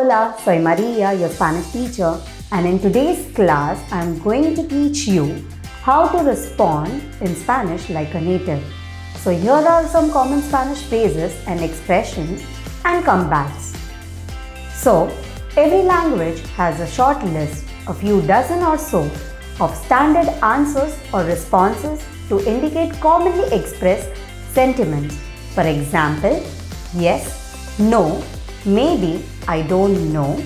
Hola, soy Maria, your Spanish teacher, and in today's class, I'm going to teach you how to respond in Spanish like a native. So here are some common Spanish phrases and expressions and comebacks. So, every language has a short list, a few dozen or so, of standard answers or responses to indicate commonly expressed sentiments. For example, yes, no, maybe, I don't know,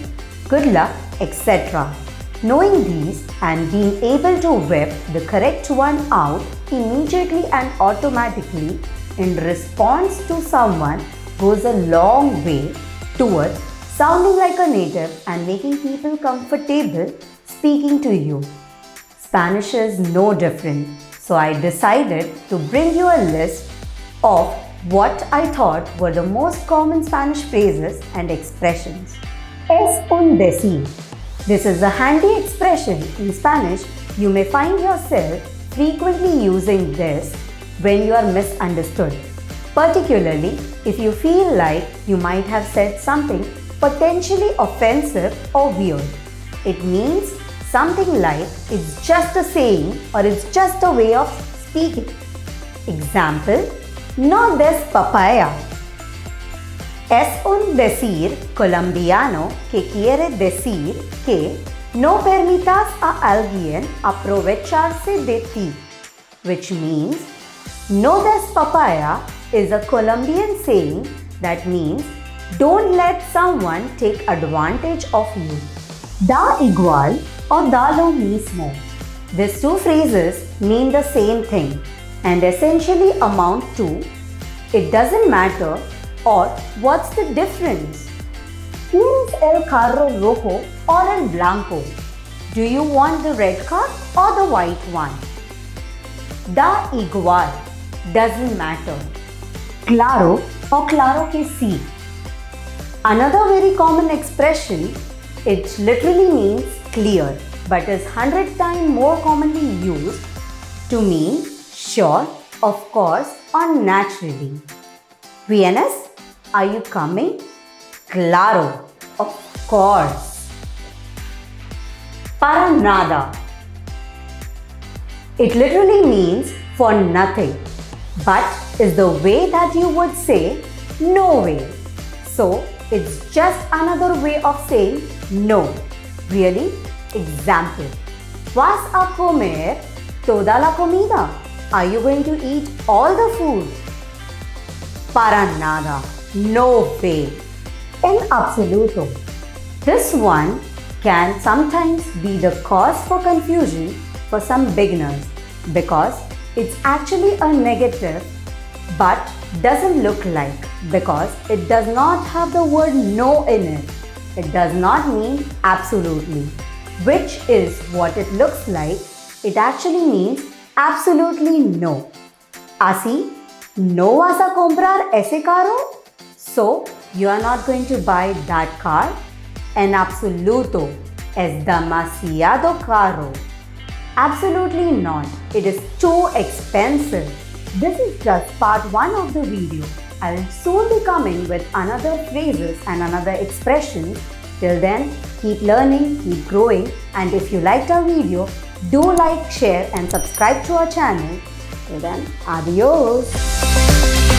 good luck, etc. Knowing these and being able to whip the correct one out immediately and automatically in response to someone goes a long way towards sounding like a native and making people comfortable speaking to you. Spanish is no different, so I decided to bring you a list of what I thought were the most common Spanish phrases and expressions. Es un decir. This is a handy expression in Spanish. You may find yourself frequently using this when you are misunderstood, particularly if you feel like you might have said something potentially offensive or weird. It means something like it's just a saying or it's just a way of speaking. Example, no des papaya. Es un decir colombiano que quiere decir que no permitas a alguien aprovecharse de ti, which means no des papaya is a Colombian saying that means don't let someone take advantage of you. Da igual or da lo mismo. These two phrases mean the same thing and essentially amount to it doesn't matter or what's the difference. ¿Quieres el carro rojo or el blanco? Do you want the red car or the white one? Da igual doesn't matter. Claro or claro que sí. Another very common expression, it literally means clear but is 100 times more commonly used to mean sure, of course or naturally. ¿Vienes? Are you coming? Claro, of course. Para nada. It literally means for nothing, but is the way that you would say no way. So, it's just another way of saying no. Really? Example. ¿Vas a comer toda la comida? Are you going to eat all the food? Para nada. No way. In absoluto. This one can sometimes be the cause for confusion for some beginners because it's actually a negative but doesn't look like because it does not have the word no in it. It does not mean absolutely, which is what it looks like. It actually means absolutely no. Así, ¿no vas a comprar ese carro? So, you are not going to buy that car? En absoluto, es demasiado caro. Absolutely not. It is too expensive. This is just part 1 of the video. I will soon be coming with another phrases and another expressions. Till then, keep learning, keep growing, and if you liked our video, do like, share and subscribe to our channel. Till then, adios.